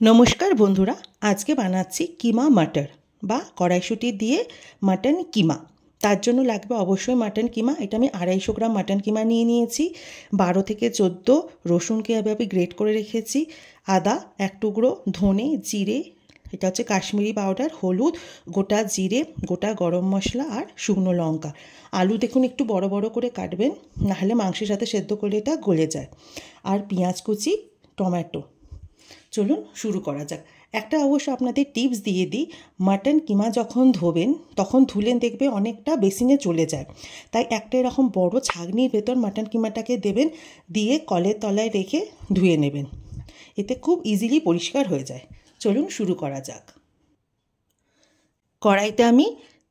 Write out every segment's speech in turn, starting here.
নমস্কার বন্ধুরা, আজকে বানাচ্ছি কিমা মাটার বা কড়াইশুঁটি দিয়ে মাটন কিমা। তার জন্য লাগবে অবশ্যই মাটন কিমা। এটা আমি 250 গ্রাম মাটন কিমা নিয়ে নিয়েছি। 12 থেকে 14 রসুনকে এভাবে গ্রেট করে রেখেছি, আদা এক টুকরো, ধনে, জিরে, এটা হচ্ছে কাশ্মীরি পাউডার, হলুদ, গোটা জিরে, গোটা গরম মশলা আর শুকনো লঙ্কা। আলু দেখুন একটু বড় বড় করে কাটবেন, নাহলে মাংসের সাথে সেদ্ধ করলে এটা গলে যায়। আর পেঁয়াজ কুচি, টমেটো। চলুন শুরু করা যাক। একটা অবশ্য আপনাদের টিপস দিয়ে দিই, মাটন কিমা যখন ধোবেন তখন ধুলেন দেখবে অনেকটা বেসিনে চলে যায়। তাই একটা এরকম বড় ছাঁকনির ভেতর মাটন কিমাটাকে দেবেন, দিয়ে কলের তলায় রেখে ধুয়ে নেবেন। এতে খুব ইজিলি পরিষ্কার হয়ে যায়। চলুন শুরু করা যাক। কড়াইতে আমি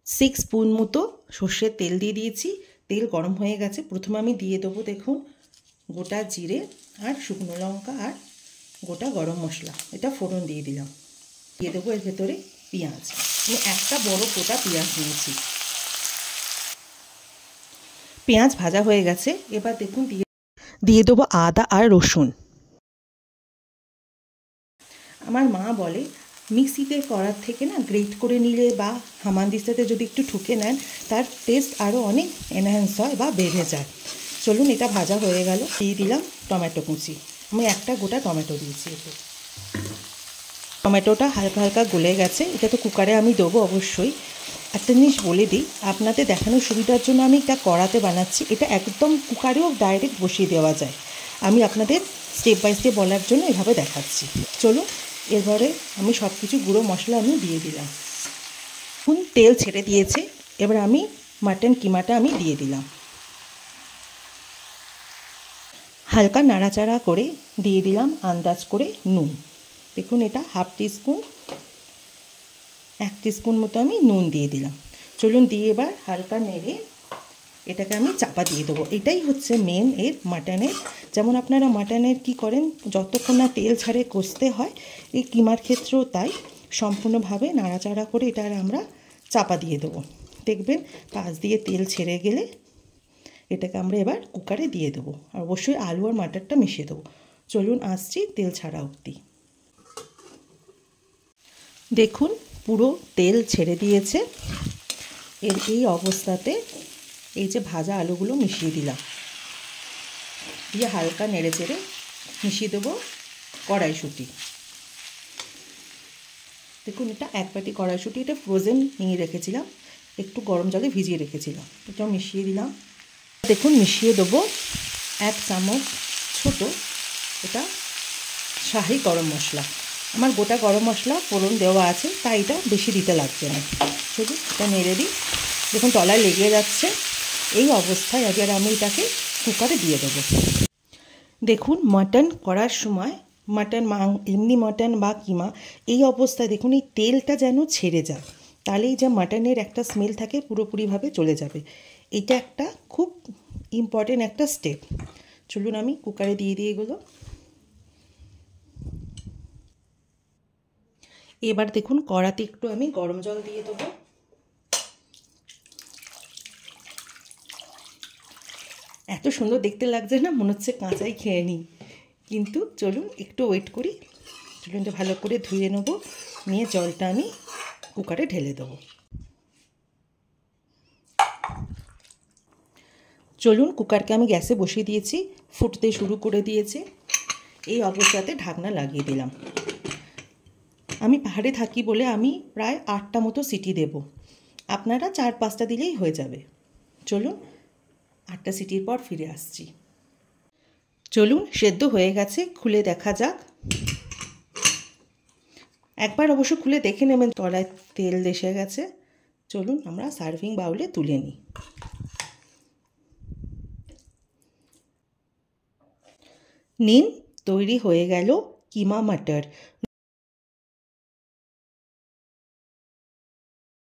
6 স্পুন মতো সর্ষের তেল দিয়ে দিয়েছি। তেল গরম হয়ে গেছে। প্রথমে আমি দিয়ে দেবো দেখুন গোটা জিরে আর শুকনো লঙ্কা আর গোটা গরম মশলা, এটা ফোড়ন দিয়ে দিলাম। দিয়ে দেবো এর ভেতরে পেঁয়াজ। আমি একটা বড় গোটা পেঁয়াজ নিয়েছি। পেঁয়াজ ভাজা হয়ে গেছে। এবার দেখুন দিয়ে দেবো আদা আর রসুন। আমার মা বলে মিক্সিতে করার থেকে না গ্রেট করে নিলে বা হামানদিস্তাতে যদি একটু ঠুকে নেন তার টেস্ট আরও অনেক এনহ্যান্স হয় বা বেড়ে যায়। চলুন, এটা ভাজা হয়ে গেল। দিয়ে দিলাম টমেটো কুচি। আমি একটা গোটা টমেটো দিয়েছি। এতে টমেটোটা হালকা হালকা গলে গেছে। এটা তো কুকারে আমি দেবো অবশ্যই। একটা জিনিস বলে দিই, আপনাদের দেখানোর সুবিধার জন্য আমি এটা কড়াতে বানাচ্ছি। এটা একদম কুকারেও ডাইরেক্ট বসিয়ে দেওয়া যায়। আমি আপনাদের স্টেপ বাই স্টেপ বলার জন্য এভাবে দেখাচ্ছি। চলুন, এবারে আমি সব কিছু গুঁড়ো মশলা আমি দিয়ে দিলাম। এখন তেল ছেড়ে দিয়েছে। এবার আমি মাটন কিমাটা আমি দিয়ে দিলাম। হালকা নাড়াচাড়া করে দিয়ে দিলাম আন্দাজ করে নুন। দেখুন এটা হাফ টিস্পুন, 1 টিস্পুন মতো আমি নুন দিয়ে দিলাম। চলুন, দিয়ে এবার হালকা নেড়ে এটাকে আমি চাপা দিয়ে দেবো। এটাই হচ্ছে মেন এর মাটনের। যেমন আপনারা মাটনের কি করেন, যতক্ষণ না তেল ছাড়ে কষতে হয়, এই কিমার ক্ষেত্রেও তাই। সম্পূর্ণভাবে নাড়াচাড়া করে এটা আমরা চাপা দিয়ে দেবো। দেখবেন পাশ দিয়ে তেল ছেড়ে গেলে এটাকে আমরা এবার কুকারে দিয়ে দেবো। আর অবশ্যই আলু আর মাটনটা মিশিয়ে দেবো। চলুন আসছি তেল ছাড়া অবধি। দেখুন পুরো তেল ছেড়ে দিয়েছে। এই অবস্থাতে এই যে ভাজা আলুগুলো মিশিয়ে দিলাম, দিয়ে হালকা নেড়ে চেড়ে মিশিয়ে দেবো কড়াইশুঁটি। দেখুন এটা 1 বাটি কড়াইশুঁটি, এটা ফ্রোজেন নিয়ে রেখেছিলাম, একটু গরম জলে ভিজিয়ে রেখেছিলাম। এটাও মিশিয়ে দিলাম। দেখুন মিশিয়ে দেবো 1 চামচ ছোটো এটা শাহি গরম মশলা। আমার গোটা গরম মশলা ফোড়ন দেওয়া আছে, তাই এটা বেশি দিতে লাগছে না। শুধু এটা নেড়ে দিই। দেখুন তলায় লেগে যাচ্ছে। এই অবস্থায় এবার আমি এটাকে কুকারে দিয়ে দেবো। দেখুন মাটন করার সময় এমনি মাটন বা কিমা, এই অবস্থায় দেখুন এই তেলটা যেন ছেড়ে যায়, তাহলেই যে মাটনের একটা স্মেল থাকে পুরোপুরিভাবে চলে যাবে। এটা একটা খুব ইম্পর্টেন্ট একটা স্টেপ। চলুন আমি কুকারে দিয়ে এগুলো। এবার দেখুন কড়াতে একটু আমি গরম জল দিয়ে দেবো। এত সুন্দর দেখতে লাগছে না, মনে হচ্ছে কাঁচাই খেয়ে নিই। কিন্তু চলুন একটু ওয়েট করি। চলুন এটা ভালো করে ধুয়ে নেব, নিয়ে জলটা আমি কুকারে ঢেলে দেবো। চলুন কুকারকে আমি গ্যাসে বসিয়ে দিয়েছি, ফুটতে শুরু করে দিয়েছে। এই অবস্থাতে ঢাকনা লাগিয়ে দিলাম। আমি পাহাড়ে থাকি বলে আমি প্রায় 8টা মতো সিটি দেব। আপনারা 4-5টা দিলেই হয়ে যাবে। চলুন 8টা সিটির পর ফিরে আসছি। চলুন সেদ্ধ হয়ে গেছে, খুলে দেখা যাক। একবার অবশ্য খুলে দেখে নেবেন তলায় তেল এসে গেছে। চলুন আমরা সার্ভিং বাউলে তুলে নিই। নিন, তৈরি হয়ে গেল কিমা মাটার।